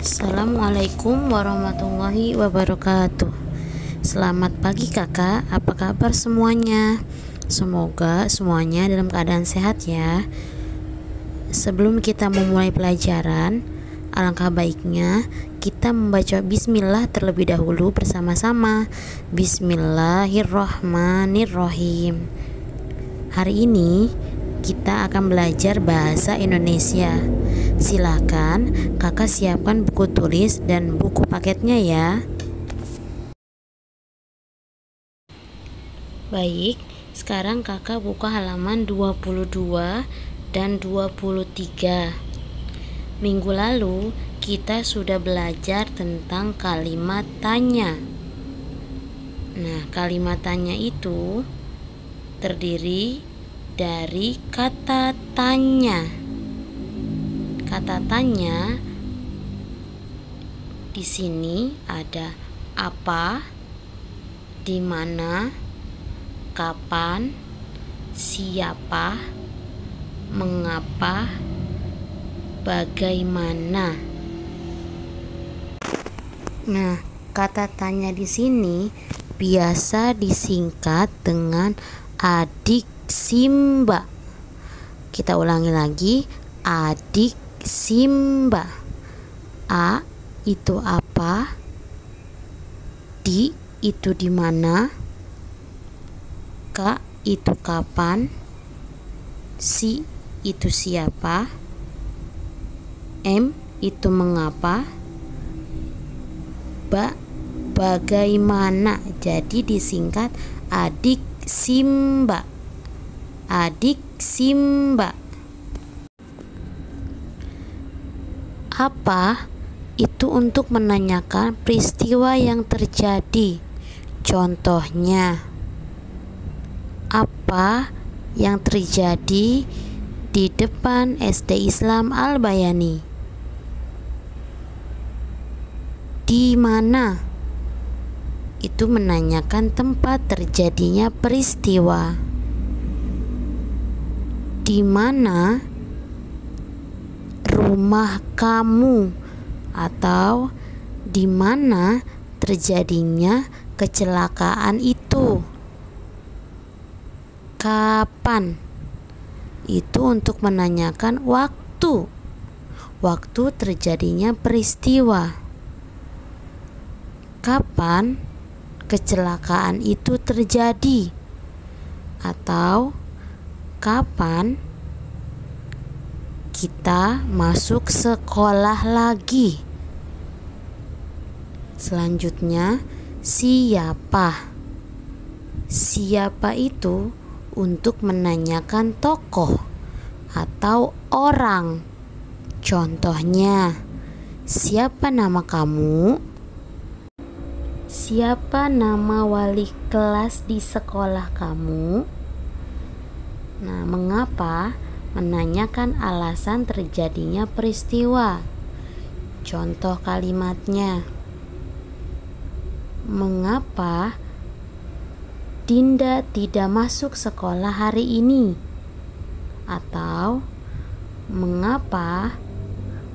Assalamualaikum warahmatullahi wabarakatuh. Selamat pagi kakak, apa kabar semuanya? Semoga semuanya dalam keadaan sehat ya. Sebelum kita memulai pelajaran, alangkah baiknya kita membaca bismillah terlebih dahulu bersama-sama. Bismillahirrohmanirrohim. Hari ini kita akan belajar bahasa Indonesia. Silakan kakak siapkan buku tulis dan buku paketnya ya. Baik, sekarang kakak buka halaman 22 dan 23. Minggu lalu kita sudah belajar tentang kalimat tanya. Nah, kalimat tanya itu terdiri dari kata tanya. Kata tanya di sini ada apa, di mana, kapan, siapa, mengapa, bagaimana. Nah, kata tanya di sini biasa disingkat dengan adik Simba. Kita ulangi lagi, adik Simba. A itu apa? Di itu di mana? K itu kapan? Si itu siapa? M itu mengapa? Bagaimana? Jadi disingkat adik Simba. Adik Simba. Apa itu untuk menanyakan peristiwa yang terjadi. Contohnya, apa yang terjadi di depan SD Islam Al-Bayani? Di mana? Itu menanyakan tempat terjadinya peristiwa. Di mana rumah kamu, atau di mana terjadinya kecelakaan itu? Kapan? Itu untuk menanyakan waktu terjadinya peristiwa. Kapan kecelakaan itu terjadi? Atau kapan kita masuk sekolah lagi? Selanjutnya, siapa? Siapa itu untuk menanyakan tokoh atau orang. Contohnya, siapa nama kamu? Siapa nama wali kelas di sekolah kamu? Nah, mengapa? Menanyakan alasan terjadinya peristiwa. Contoh kalimatnya, mengapa Dinda tidak masuk sekolah hari ini? Atau mengapa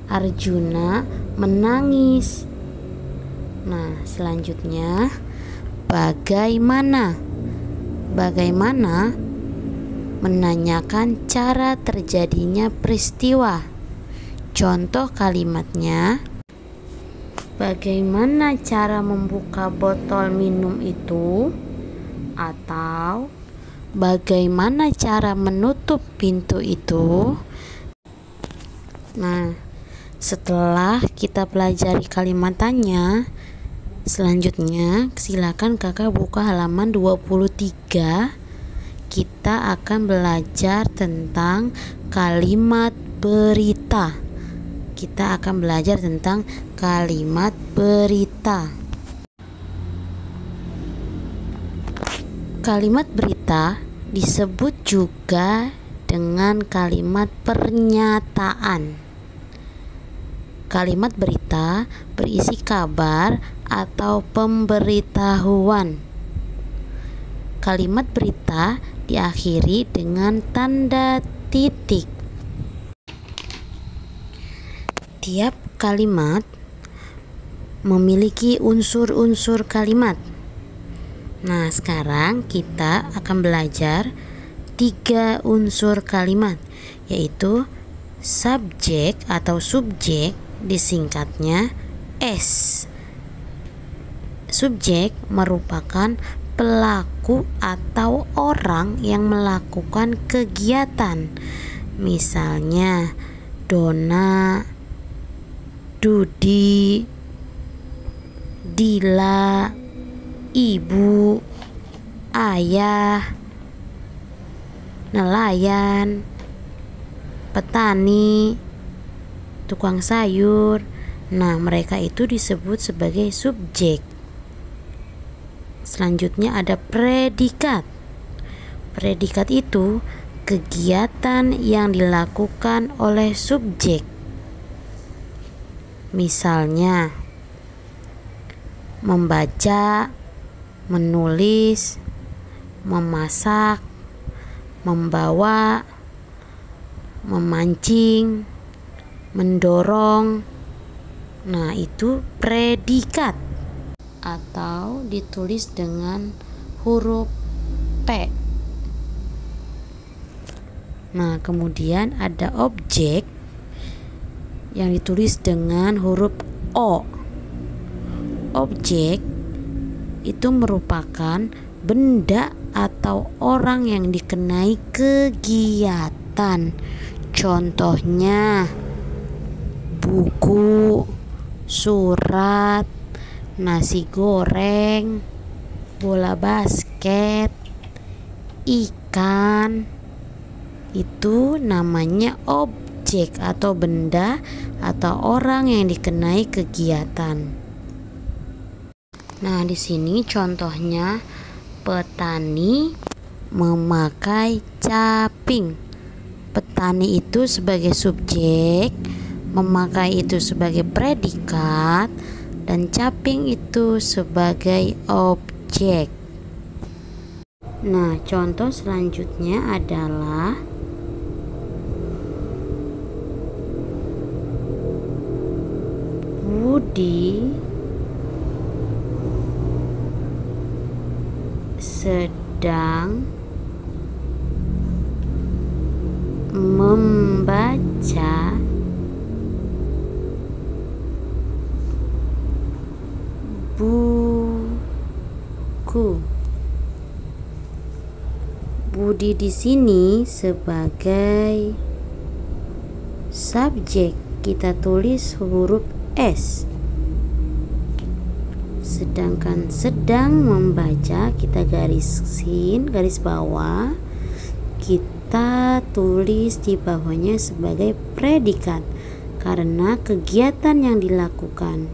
Arjuna menangis? Nah, selanjutnya, bagaimana? Bagaimana menanyakan cara terjadinya peristiwa. Contoh kalimatnya, bagaimana cara membuka botol minum itu? Atau bagaimana cara menutup pintu itu? Nah, setelah kita pelajari kalimat tanya, selanjutnya silakan kakak buka halaman 23. Kita akan belajar tentang kalimat berita. Kita akan belajar tentang kalimat berita. Kalimat berita disebut juga dengan kalimat pernyataan. Kalimat berita berisi kabar atau pemberitahuan. Kalimat berita diakhiri dengan tanda titik. Tiap kalimat memiliki unsur-unsur kalimat. Nah, sekarang kita akan belajar 3 unsur kalimat, yaitu subjek atau subjek, disingkatnya S. Subjek merupakan pelaku atau orang yang melakukan kegiatan. Misalnya Dona, Dudi, Dila, Ibu, Ayah, nelayan, petani, tukang sayur. Nah, mereka itu disebut sebagai subjek. Selanjutnya ada predikat. Predikat itu kegiatan yang dilakukan oleh subjek. Misalnya membaca, menulis, memasak, membawa, memancing, mendorong. Nah, itu predikat atau ditulis dengan huruf P. Nah, kemudian ada objek yang ditulis dengan huruf O. Objek itu merupakan benda atau orang yang dikenai kegiatan. Contohnya buku, surat, nasi goreng, bola basket, ikan. Itu namanya objek atau benda atau orang yang dikenai kegiatan. Nah, di sini contohnya petani memakai caping. Petani itu sebagai subjek, memakai itu sebagai predikat, dan caping itu sebagai objek. Nah, contoh selanjutnya adalah Budi sedang membaca buku. Budi di sini sebagai subjek, kita tulis huruf S. Sedangkan sedang membaca kita garisin, garis bawah, kita tulis di bawahnya sebagai predikat karena kegiatan yang dilakukan.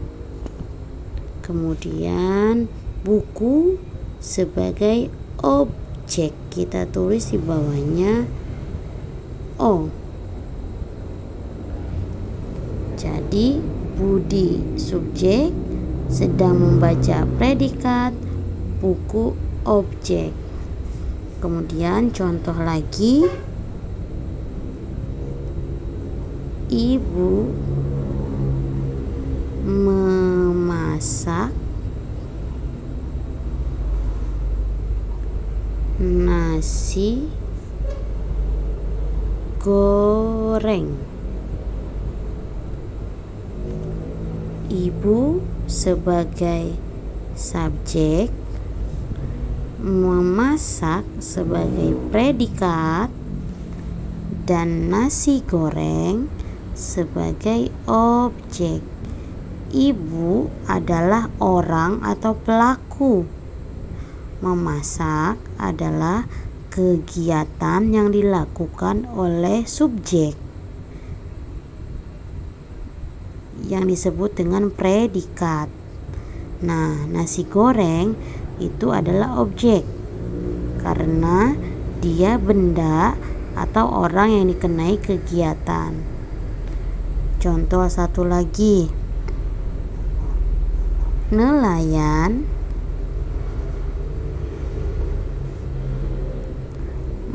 Kemudian buku sebagai objek, kita tulis di bawahnya O. Jadi Budi subjek, sedang membaca predikat, buku objek. Kemudian contoh lagi, Ibu memasak nasi goreng. Ibu sebagai subjek, memasak sebagai predikat, dan nasi goreng sebagai objek. Ibu adalah orang atau pelaku. Memasak adalah kegiatan yang dilakukan oleh subjek yang disebut dengan predikat. Nah, nasi goreng itu adalah objek karena dia benda atau orang yang dikenai kegiatan. Contoh satu lagi, nelayan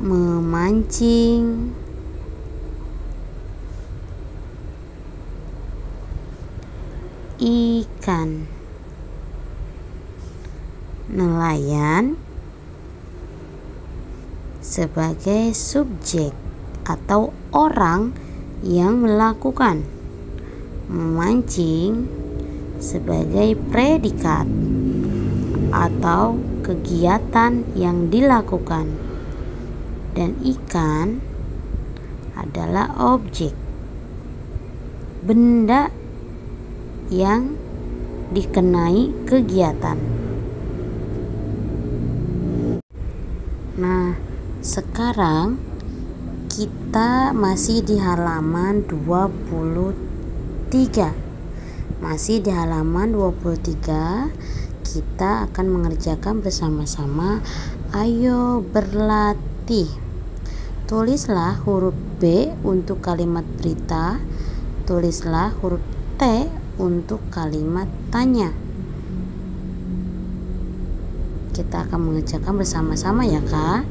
memancing ikan. Nelayan sebagai subjek atau orang yang melakukan. Memancing sebagai predikat atau kegiatan yang dilakukan. Dan ikan adalah objek, benda yang dikenai kegiatan. Nah, sekarang kita masih di halaman 23. Masih di halaman 23, kita akan mengerjakan bersama-sama. Ayo berlatih. Tulislah huruf B untuk kalimat berita. Tulislah huruf T untuk kalimat tanya. Kita akan mengerjakan bersama-sama ya, Kak.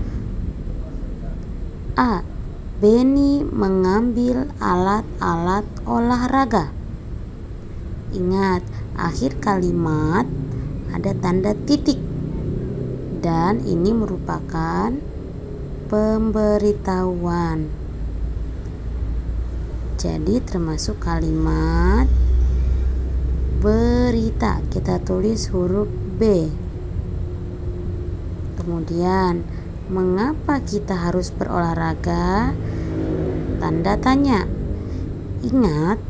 A. Beni mengambil alat-alat olahraga. Ingat, akhir kalimat ada tanda titik, dan ini merupakan pemberitahuan. Jadi termasuk kalimat berita. Kita tulis huruf B. Kemudian, mengapa kita harus berolahraga? Tanda tanya. Ingat,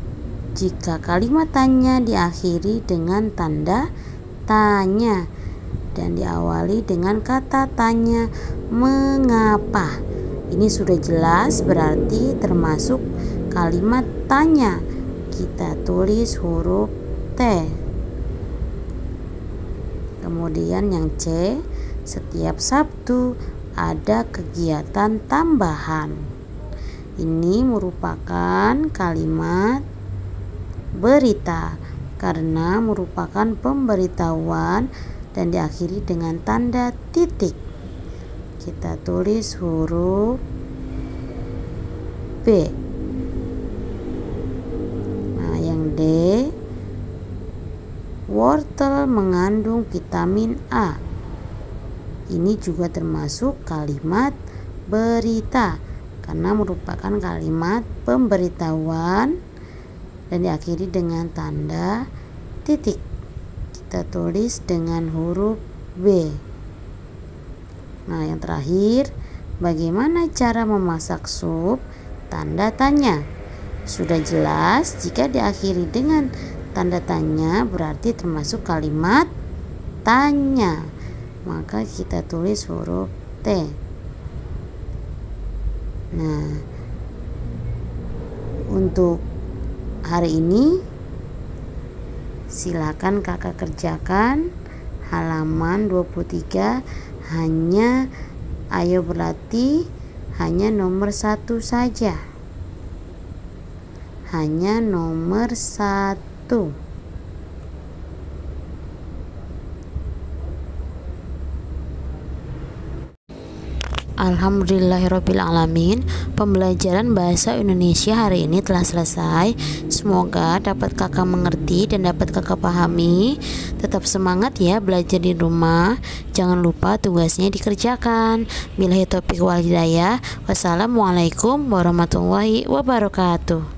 jika kalimat tanya diakhiri dengan tanda tanya dan diawali dengan kata tanya mengapa, ini sudah jelas berarti termasuk kalimat tanya. Kita tulis huruf T. Kemudian yang C, setiap Sabtu ada kegiatan tambahan. Ini merupakan kalimat berita karena merupakan pemberitahuan dan diakhiri dengan tanda titik. Kita tulis huruf B. Nah, yang D, wortel mengandung vitamin A. Ini juga termasuk kalimat berita karena merupakan kalimat pemberitahuan dan diakhiri dengan tanda titik. Kita tulis dengan huruf B. Nah, yang terakhir, bagaimana cara memasak sup? Tanda tanya. Sudah jelas jika diakhiri dengan tanda tanya berarti termasuk kalimat tanya. Maka kita tulis huruf T. Nah, untuk hari ini silakan kakak kerjakan halaman 23. Hanya ayo berlatih hanya nomor 1 saja. Hanya nomor 1. Alhamdulillahirrabbilalamin. Pembelajaran bahasa Indonesia hari ini telah selesai. Semoga dapat kakak mengerti dan dapat kakak pahami. Tetap semangat ya belajar di rumah. Jangan lupa tugasnya dikerjakan. Billahi taufiq wal hidayah. Wassalamualaikum warahmatullahi wabarakatuh.